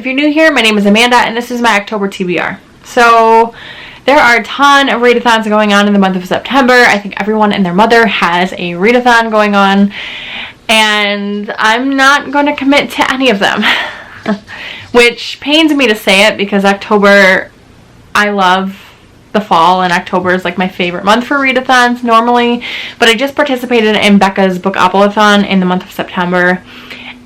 you're new here, my name is Amanda and this is my October TBR. So there are a ton of readathons going on in the month of September. I think everyone and their mother has a readathon going on, and I'm not going to commit to any of them. Which pains me to say it because October, I love the fall, and October is like my favorite month for readathons normally, but I just participated in Becca's Book-Abeauthon in the month of September,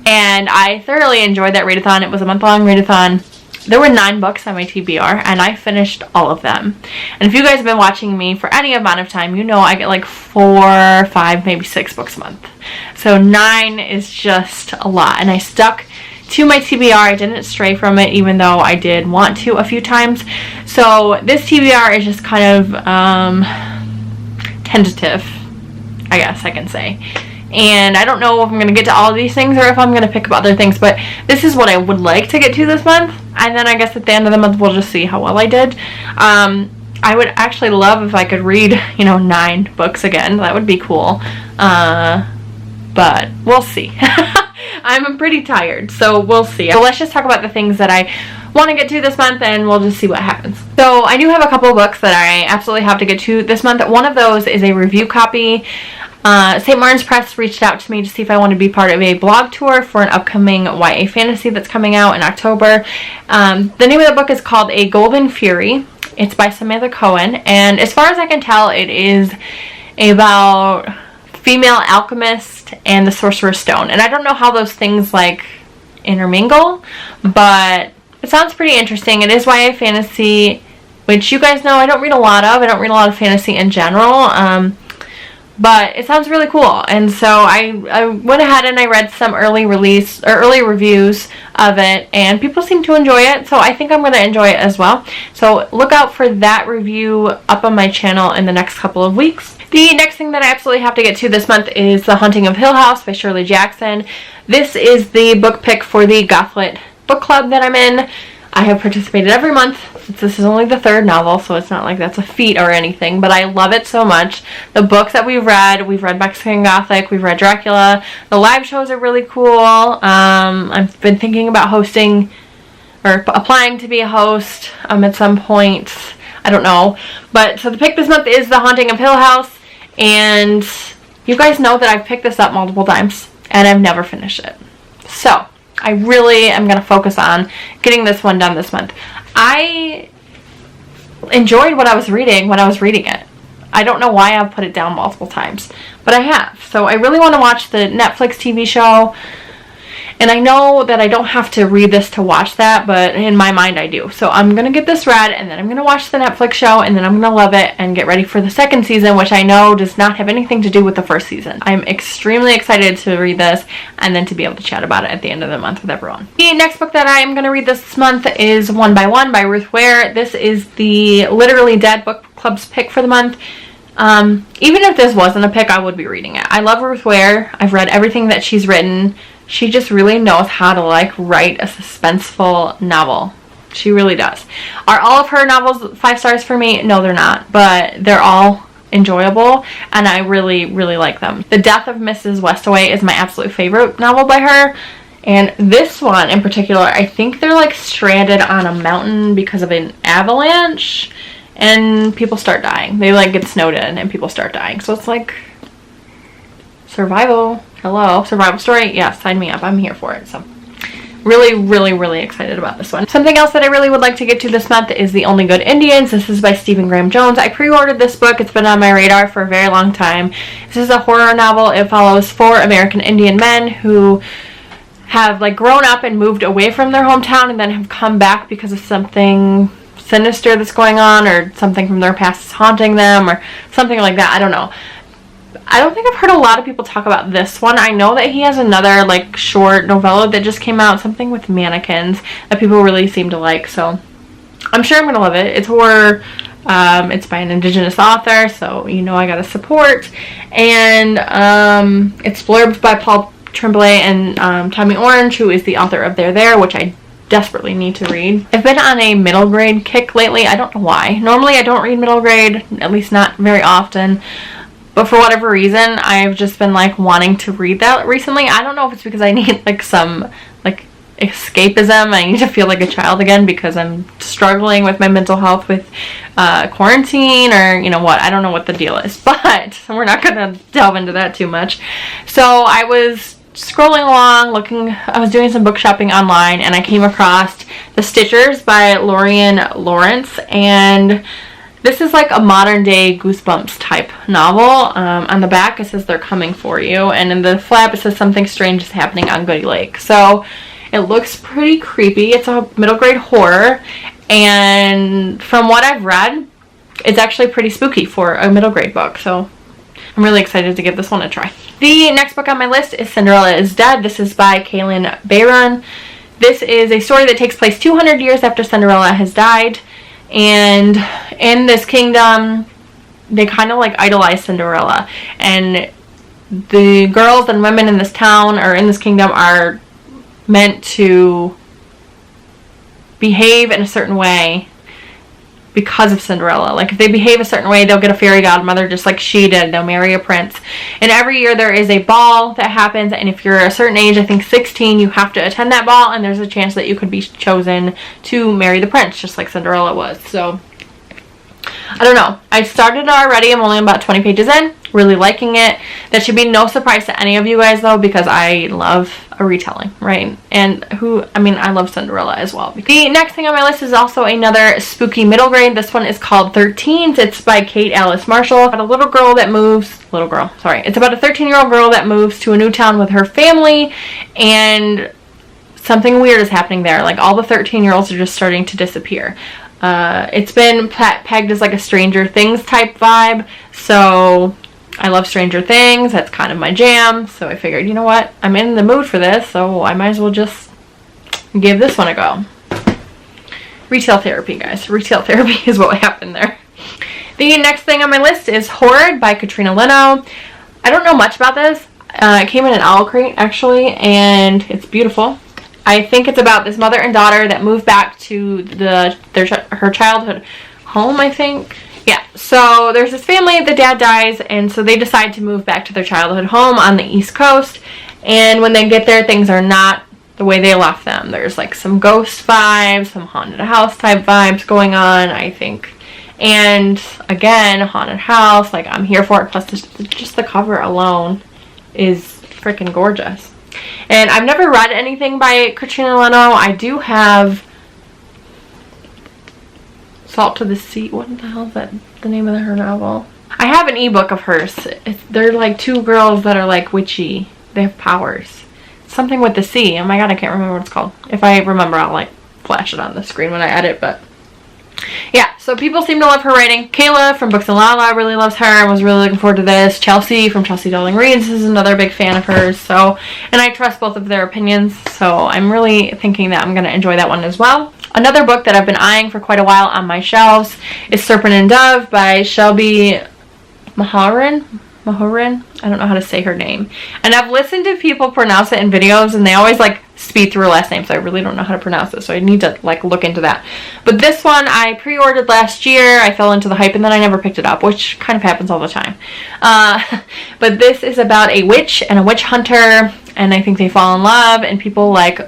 and I thoroughly enjoyed that readathon. It was a month-long readathon. There were 9 books on my TBR, and I finished all of them. And if you guys have been watching me for any amount of time, you know I get like 4, 5, maybe 6 books a month. So 9 is just a lot, and I stuck to my TBR. I didn't stray from it, even though I did want to a few times. So this TBR is just kind of tentative, I guess I can say. And I don't know if I'm going to get to all of these things or if I'm going to pick up other things, but this is what I would like to get to this month. And then I guess at the end of the month we'll just see how well I did. I would actually love if I could read, 9 books again. That would be cool. But we'll see. I'm pretty tired, so we'll see. So let's just talk about the things that I want to get to this month, and we'll just see what happens. So I do have a couple of books that I absolutely have to get to this month. One of those is a review copy. St. Martin's Press reached out to me to see if I wanted to be part of a blog tour for an upcoming YA fantasy that's coming out in October. The name of the book is called A Golden Fury. It's by Samantha Cohen, and as far as I can tell, it is about female alchemist and the Sorcerer's Stone. And I don't know how those things like intermingle, but it sounds pretty interesting. It is YA fantasy, which you guys know I don't read a lot of. I don't read a lot of fantasy in general, but it sounds really cool. And so I went ahead and I read some early reviews of it, and people seem to enjoy it, so I think I'm going to enjoy it as well. So look out for that review up on my channel in the next couple of weeks. The next thing that I absolutely have to get to this month is The Haunting of Hill House by Shirley Jackson. This is the book pick for the Gothlit book club that I'm in. I have participated every month. This is only the 3rd novel, so it's not like that's a feat or anything, but I love it so much. The books that we've read Mexican Gothic, we've read Dracula. The live shows are really cool. I've been thinking about hosting or applying to be a host at some point. I don't know. But so the pick this month is The Haunting of Hill House, and you guys know that I've picked this up multiple times and I've never finished it. So I really am going to focus on getting this one done this month. I enjoyed what I was reading when I was reading it. I don't know why I've put it down multiple times, but I have. So I really want to watch the Netflix TV show. And I know that I don't have to read this to watch that, but in my mind I do. So I'm going to get this read, and then I'm going to watch the Netflix show, and then I'm going to love it and get ready for the 2nd season, which I know does not have anything to do with the 1st season. I'm extremely excited to read this and then to be able to chat about it at the end of the month with everyone. The next book that I am going to read this month is One by One by Ruth Ware. This is the Literally Dead Book Club's pick for the month. Even if this wasn't a pick, I would be reading it. I love Ruth Ware. I've read everything that she's written. She just really knows how to write a suspenseful novel. She really does. Are all of her novels 5 stars for me? No, they're not, but they're all enjoyable, and I really, really like them. The Death of Mrs. Westaway is my absolute favorite novel by her, and this one in particular, I think they're stranded on a mountain because of an avalanche, and people start dying. They get snowed in and people start dying. So it's survival. Hello, survival story. Yeah, sign me up. I'm here for it. So really, really, really excited about this one. Something else that I really would like to get to this month is The Only Good Indians. This is by Stephen Graham Jones. I pre-ordered this book. It's been on my radar for a very long time. This is a horror novel. It follows 4 American Indian men who have grown up and moved away from their hometown and then have come back because of something sinister that's going on, or something from their past is haunting them, or something like that. I don't know. I don't think I've heard a lot of people talk about this one. I know that he has another short novella that just came out, something with mannequins, that people really seem to like, so I'm sure I'm going to love it. It's horror. It's by an Indigenous author, so I gotta support. And it's blurbed by Paul Tremblay and Tommy Orange, who is the author of There, which I desperately need to read. I've been on a middle grade kick lately. I don't know why. Normally I don't read middle grade, at least not very often. But for whatever reason, I've just been wanting to read that recently. I don't know if it's because I need some escapism. I need to feel like a child again because I'm struggling with my mental health with quarantine, or you know what, I don't know what the deal is, but we're not gonna delve into that too much. So I was scrolling along I was doing some book shopping online, and I came across The Stitchers by Lorian Lawrence, and this is like a modern day Goosebumps type novel. On the back it says they're coming for you, and in the flap it says something strange is happening on Goody Lake. So it looks pretty creepy. It's a middle grade horror, and from what I've read, it's actually pretty spooky for a middle grade book. So I'm really excited to give this one a try. The next book on my list is Cinderella is Dead. This is by Kaylin Bayron. This is a story that takes place 200 years after Cinderella has died, and in this kingdom they kind of like idolize Cinderella, and the girls and women in this town or in this kingdom are meant to behave in a certain way because of Cinderella. Like if they behave a certain way, they'll get a fairy godmother just like she did. They'll marry a prince. And every year there is a ball that happens, and if you're a certain age, I think 16, you have to attend that ball, and there's a chance that you could be chosen to marry the prince, just like Cinderella was. So I don't know. I started already. I'm only about 20 pages in. Really liking it. That should be no surprise to any of you guys though, because I love a retelling, right? And I love Cinderella as well. The next thing on my list is also another spooky middle grade. This one is called 13. It's by Kate Alice Marshall. It's about a It's about a 13-year-old girl that moves to a new town with her family, and something weird is happening there. Like all the 13-year-olds are just starting to disappear. It's been pegged as like a Stranger Things type vibe, so I love Stranger Things. That's kind of my jam, so I figured, you know what, I'm in the mood for this, so I might as well just give this one a go. Retail therapy, guys. Retail therapy is what happened there. The next thing on my list is Horde by Katrina Leno. I don't know much about this. It came in an owl crate, actually, and it's beautiful. I think it's about this mother and daughter that move back to her childhood home, I think. Yeah, so there's this family, the dad dies, and so they decide to move back to their childhood home on the East Coast. And when they get there, things are not the way they left them. There's like some ghost vibes, some haunted house type vibes going on, I think. And again, haunted house, like I'm here for it. Plus just the cover alone is freaking gorgeous. And I've never read anything by Katrina Leno. I do have Salt to the Sea. What the hell is that? The name of her novel? I have an ebook of hers. They're like two girls that are like witchy. They have powers. Something with the sea. Oh my god, I can't remember what it's called. If I remember, I'll like flash it on the screen when I edit, but yeah, so people seem to love her writing. Kayla from Books and Lala really loves her and was really looking forward to this. Chelsea from Chelsea Darling Reads is another big fan of hers. So, and I trust both of their opinions, so I'm really thinking that I'm going to enjoy that one as well. Another book that I've been eyeing for quite a while on my shelves is Serpent and Dove by Shelby Mahoran. I don't know how to say her name. And I've listened to people pronounce it in videos, and they always like speed through her last name, so I really don't know how to pronounce it, so I need to like look into that. But this one I pre-ordered last year. I fell into the hype and then I never picked it up, which kind of happens all the time. But this is about a witch and a witch hunter, and I think they fall in love, and people like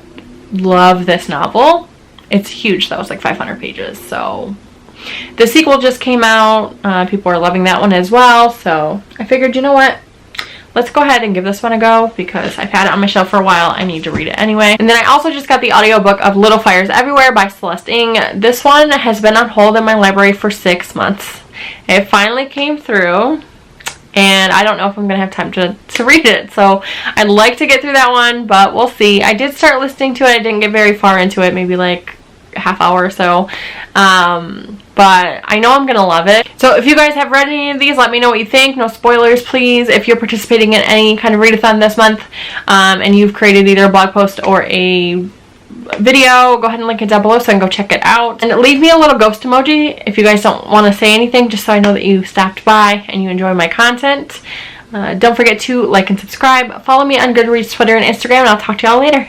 love this novel. It's huge though. It's like 500 pages, so the sequel just came out. People are loving that one as well, so I figured, you know what, let's go ahead and give this one a go because I've had it on my shelf for a while. I need to read it anyway. And then I also just got the audiobook of Little Fires Everywhere by Celeste Ng. This one has been on hold in my library for 6 months. It finally came through, and I don't know if I'm going to have time to read it. So I'd like to get through that one, but we'll see. I did start listening to it. I didn't get very far into it, maybe like a half hour or so. But I know I'm going to love it. So if you guys have read any of these, let me know what you think. No spoilers, please. If you're participating in any kind of readathon this month, and you've created either a blog post or a video, go ahead and link it down below so I can go check it out. And leave me a little ghost emoji if you guys don't want to say anything, just so I know that you stopped by and you enjoy my content. Don't forget to like and subscribe. Follow me on Goodreads, Twitter, and Instagram, and I'll talk to y'all later.